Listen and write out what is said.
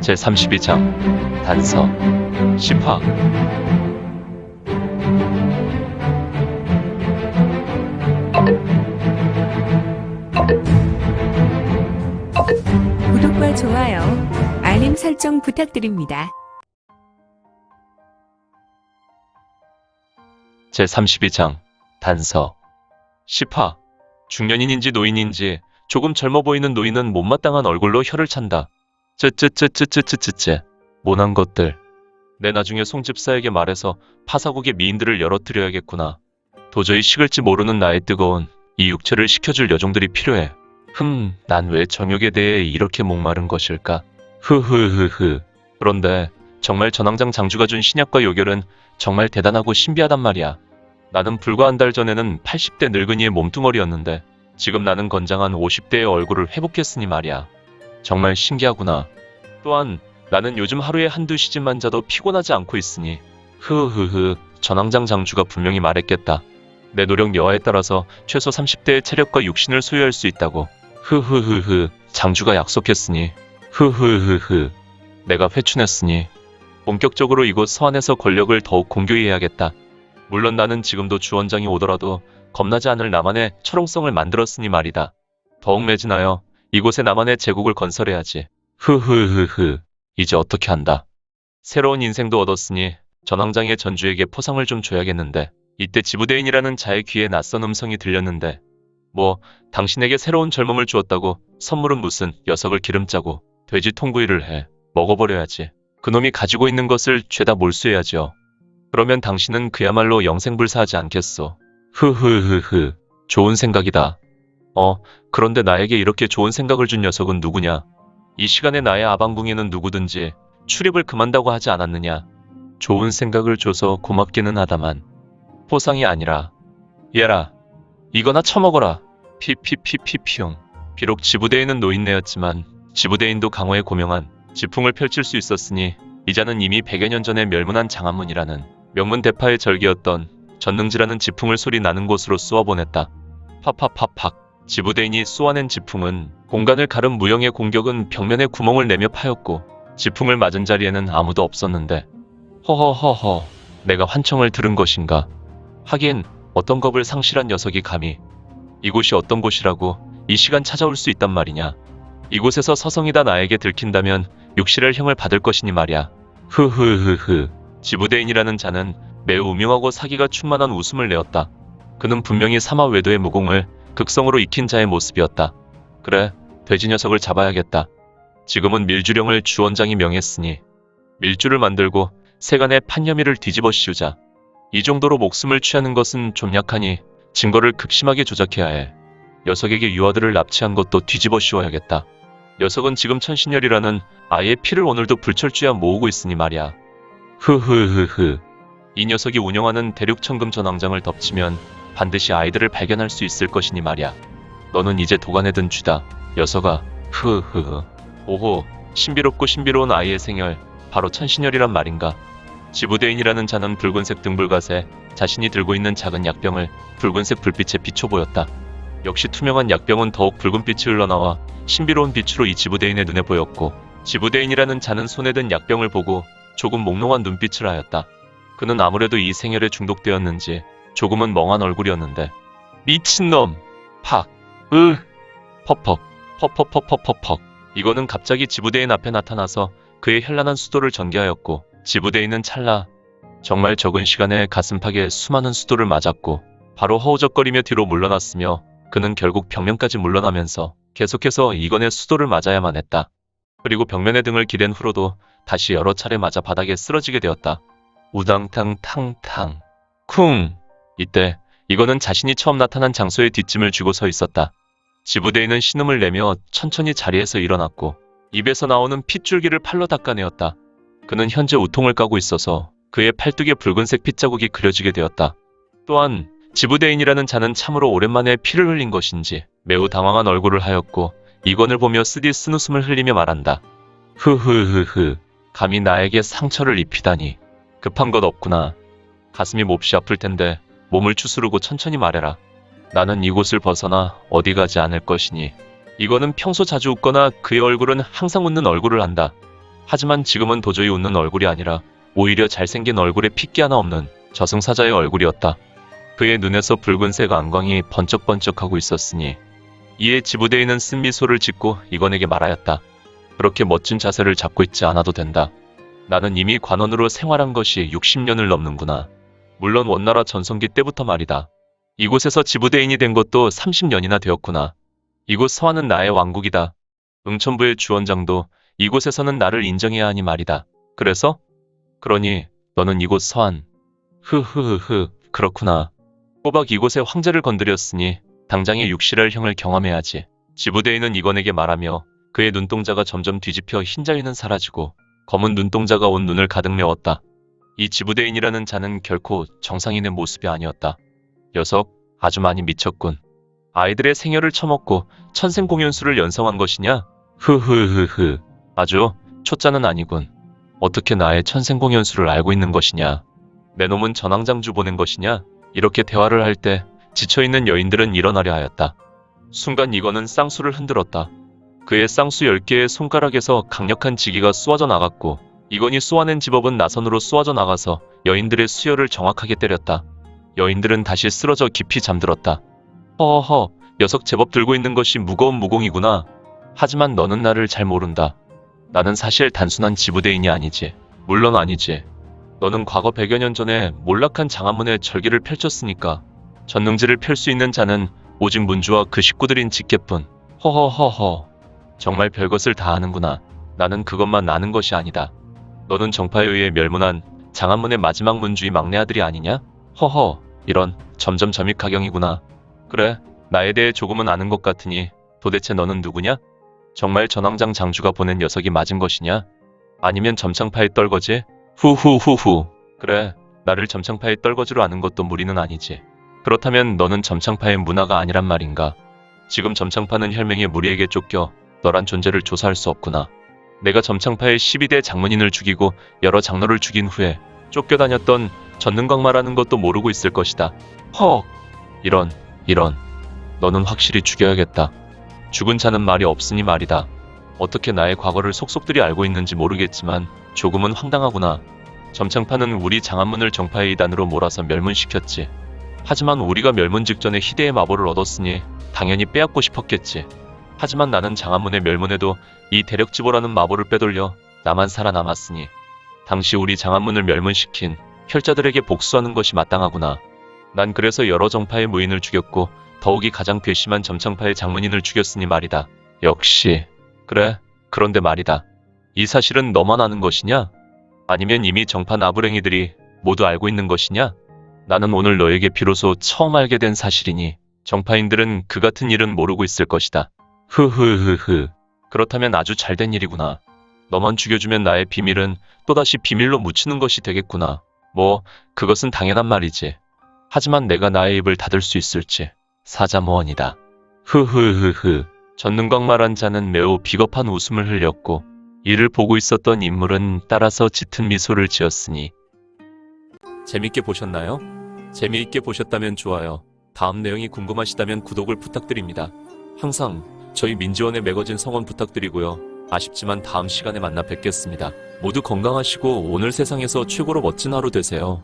제32장 단서 10화. 구독과 좋아요, 알림 설정 부탁드립니다. 제32장 단서 10화. 중년인인지 노인인지 조금 젊어 보이는 노인은 못마땅한 얼굴로 혀를 찬다. 쯔쯔쯔쯔쯔쯔쯔 모난 것들. 내 나중에 송집사에게 말해서 파사국의 미인들을 열어드려야겠구나. 도저히 식을지 모르는 나의 뜨거운 이 육체를 식혀줄 여종들이 필요해. 난 왜 정욕에 대해 이렇게 목마른 것일까? 흐흐흐흐. 그런데 정말 전황장 장주가 준 신약과 요결은 정말 대단하고 신비하단 말이야. 나는 불과 한 달 전에는 80대 늙은이의 몸뚱어리였는데 지금 나는 건장한 50대의 얼굴을 회복했으니 말이야. 정말 신기하구나. 또한 나는 요즘 하루에 한두 시즌만 자도 피곤하지 않고 있으니 흐흐흐. 전황장 장주가 분명히 말했겠다. 내 노력 여하에 따라서 최소 30대의 체력과 육신을 소유할 수 있다고. 흐흐흐흐. 장주가 약속했으니 흐흐흐흐. 내가 회춘했으니 본격적으로 이곳 서안에서 권력을 더욱 공교히 해야겠다. 물론 나는 지금도 주원장이 오더라도 겁나지 않을 나만의 철옹성을 만들었으니 말이다. 더욱 매진하여 이곳에 나만의 제국을 건설해야지. 흐흐흐흐. 이제 어떻게 한다. 새로운 인생도 얻었으니 전황장의 전주에게 포상을 좀 줘야겠는데. 이때 지부대인이라는 자의 귀에 낯선 음성이 들렸는데 뭐 당신에게 새로운 젊음을 주었다고 선물은 무슨 녀석을 기름짜고 돼지 통구이를 해 먹어버려야지. 그놈이 가지고 있는 것을 죄다 몰수해야죠. 그러면 당신은 그야말로 영생불사하지 않겠소. 흐흐흐흐. 좋은 생각이다. 그런데 나에게 이렇게 좋은 생각을 준 녀석은 누구냐? 이 시간에 나의 아방궁에는 누구든지 출입을 금한다고 하지 않았느냐? 좋은 생각을 줘서 고맙기는 하다만 포상이 아니라 얘라 이거나 처먹어라. 피피피피피용. 비록 지부대인은 노인네였지만 지부대인도 강호에 고명한 지풍을 펼칠 수 있었으니 이자는 이미 100여 년 전에 멸문한 장안문이라는 명문대파의 절기였던 전능지라는 지풍을 소리 나는 곳으로 쏘아보냈다. 팍팍팍팍. 지부대인이 쏘아낸 지풍은 공간을 가른 무영의 공격은 벽면에 구멍을 내며 파였고 지풍을 맞은 자리에는 아무도 없었는데 허허허허. 내가 환청을 들은 것인가? 하긴 어떤 겁을 상실한 녀석이 감히 이곳이 어떤 곳이라고 이 시간 찾아올 수 있단 말이냐. 이곳에서 서성이다 나에게 들킨다면 육실할 형을 받을 것이니 말이야. 흐흐흐흐. 지부대인이라는 자는 매우 우명하고 사기가 충만한 웃음을 내었다. 그는 분명히 사마 외도의 무공을 극성으로 익힌 자의 모습이었다. 그래, 돼지 녀석을 잡아야겠다. 지금은 밀주령을 주원장이 명했으니 밀주를 만들고 세간의 판혐의를 뒤집어 씌우자. 이 정도로 목숨을 취하는 것은 좀 약하니 증거를 극심하게 조작해야 해. 녀석에게 유아들을 납치한 것도 뒤집어 씌워야겠다. 녀석은 지금 천신열이라는 아이의 피를 오늘도 불철주야 모으고 있으니 말이야. 흐흐흐흐. 이 녀석이 운영하는 대륙천금 전황장을 덮치면 반드시 아이들을 발견할 수 있을 것이니 말이야. 너는 이제 도간에 든 쥐다. 녀석아. 흐흐흐. 오호. 신비롭고 신비로운 아이의 생혈. 바로 천신열이란 말인가. 지부대인이라는 자는 붉은색 등불갓에 자신이 들고 있는 작은 약병을 붉은색 불빛에 비춰 보였다. 역시 투명한 약병은 더욱 붉은 빛이 흘러나와 신비로운 빛으로 이 지부대인의 눈에 보였고 지부대인이라는 자는 손에 든 약병을 보고 조금 몽롱한 눈빛을 하였다. 그는 아무래도 이 생혈에 중독되었는지 조금은 멍한 얼굴이었는데 미친놈! 팍! 퍽퍽! 퍽퍽퍽퍽퍽퍽. 이거는 갑자기 지부대인 앞에 나타나서 그의 현란한 수도를 전개하였고 지부대인은 찰나 정말 적은 시간에 가슴팍에 수많은 수도를 맞았고 바로 허우적거리며 뒤로 물러났으며 그는 결국 벽면까지 물러나면서 계속해서 이건의 수도를 맞아야만 했다. 그리고 벽면의 등을 기댄 후로도 다시 여러 차례 맞아 바닥에 쓰러지게 되었다. 우당탕탕탕 쿵. 이때 이건은 자신이 처음 나타난 장소에 뒷짐을 쥐고 서 있었다. 지부대인은 신음을 내며 천천히 자리에서 일어났고 입에서 나오는 핏줄기를 팔로 닦아내었다. 그는 현재 우통을 까고 있어서 그의 팔뚝에 붉은색 핏자국이 그려지게 되었다. 또한 지부대인이라는 자는 참으로 오랜만에 피를 흘린 것인지 매우 당황한 얼굴을 하였고 이건을 보며 쓰디 쓴웃음을 흘리며 말한다. 흐흐흐흐. 감히 나에게 상처를 입히다니. 급한 것 없구나. 가슴이 몹시 아플 텐데 몸을 추스르고 천천히 말해라. 나는 이곳을 벗어나 어디 가지 않을 것이니. 이거는 평소 자주 웃거나 그의 얼굴은 항상 웃는 얼굴을 한다. 하지만 지금은 도저히 웃는 얼굴이 아니라 오히려 잘생긴 얼굴에 핏기 하나 없는 저승사자의 얼굴이었다. 그의 눈에서 붉은색 안광이 번쩍번쩍하고 있었으니 이에 지부대인은 쓴미소를 짓고 이건에게 말하였다. 그렇게 멋진 자세를 잡고 있지 않아도 된다. 나는 이미 관원으로 생활한 것이 60년을 넘는구나. 물론 원나라 전성기 때부터 말이다. 이곳에서 지부대인이 된 것도 30년이나 되었구나. 이곳 서안은 나의 왕국이다. 응천부의 주원장도 이곳에서는 나를 인정해야 하니 말이다. 그래서? 그러니 너는 이곳 서안. 흐흐흐흐 그렇구나. 꼬박 이곳의 황제를 건드렸으니 당장의 육실할 형을 경험해야지. 지부대인은 이건에게 말하며 그의 눈동자가 점점 뒤집혀 흰자위는 사라지고 검은 눈동자가 온 눈을 가득 메웠다. 이 지부대인이라는 자는 결코 정상인의 모습이 아니었다. 녀석 아주 많이 미쳤군. 아이들의 생혈을 처먹고 천생공연수를 연성한 것이냐? 흐흐흐흐 아주 초짜는 아니군. 어떻게 나의 천생공연수를 알고 있는 것이냐? 내 놈은 전황장주 보낸 것이냐? 이렇게 대화를 할 때 지쳐있는 여인들은 일어나려 하였다. 순간 이건은 쌍수를 흔들었다. 그의 쌍수 10개의 손가락에서 강력한 지기가 쏘아져 나갔고 이건이 쏘아낸 지법은 나선으로 쏘아져 나가서 여인들의 수혈을 정확하게 때렸다. 여인들은 다시 쓰러져 깊이 잠들었다. 허허 녀석 제법 들고 있는 것이 무거운 무공이구나. 하지만 너는 나를 잘 모른다. 나는 사실 단순한 지부대인이 아니지. 물론 아니지. 너는 과거 100여 년 전에 몰락한 장안문에 절기를 펼쳤으니까 전능지를 펼 수 있는 자는 오직 문주와 그 식구들인 직계뿐. 허허허허 정말 별것을 다 아는구나. 나는 그것만 아는 것이 아니다. 너는 정파에 의해 멸문한 장안문의 마지막 문주의 막내 아들이 아니냐? 허허 이런 점점 점입가경이구나. 그래 나에 대해 조금은 아는 것 같으니 도대체 너는 누구냐? 정말 전황장 장주가 보낸 녀석이 맞은 것이냐? 아니면 점창파의 떨거지? 후후후후 그래 나를 점창파의 떨거지로 아는 것도 무리는 아니지. 그렇다면 너는 점창파의 문화가 아니란 말인가? 지금 점창파는 혈맹의 무리에게 쫓겨 너란 존재를 조사할 수 없구나. 내가 점창파의 12대 장문인을 죽이고 여러 장로를 죽인 후에 쫓겨다녔던 전능광마라는 것도 모르고 있을 것이다. 헉! 이런 너는 확실히 죽여야겠다. 죽은 자는 말이 없으니 말이다. 어떻게 나의 과거를 속속들이 알고 있는지 모르겠지만 조금은 황당하구나. 점창파는 우리 장안문을 정파의 이단으로 몰아서 멸문시켰지. 하지만 우리가 멸문 직전에 희대의 마보를 얻었으니 당연히 빼앗고 싶었겠지. 하지만 나는 장안문의 멸문에도 이 대력지보라는 마보를 빼돌려 나만 살아남았으니 당시 우리 장안문을 멸문시킨 혈자들에게 복수하는 것이 마땅하구나. 난 그래서 여러 정파의 무인을 죽였고 더욱이 가장 괘씸한 점창파의 장문인을 죽였으니 말이다. 역시 그래 그런데 말이다. 이 사실은 너만 아는 것이냐? 아니면 이미 정파 나부랭이들이 모두 알고 있는 것이냐? 나는 오늘 너에게 비로소 처음 알게 된 사실이니 정파인들은 그 같은 일은 모르고 있을 것이다. 흐흐흐흐 그렇다면 아주 잘된 일이구나. 너만 죽여주면 나의 비밀은 또다시 비밀로 묻히는 것이 되겠구나. 뭐 그것은 당연한 말이지. 하지만 내가 나의 입을 닫을 수 있을지 사자모원이다. 흐흐흐흐 전능광마란 자는 매우 비겁한 웃음을 흘렸고 이를 보고 있었던 인물은 따라서 짙은 미소를 지었으니 재밌게 보셨나요? 재미있게 보셨다면 좋아요. 다음 내용이 궁금하시다면 구독을 부탁드립니다. 항상 저희 민지원의 매거진 성원 부탁드리고요. 아쉽지만 다음 시간에 만나 뵙겠습니다. 모두 건강하시고 오늘 세상에서 최고로 멋진 하루 되세요.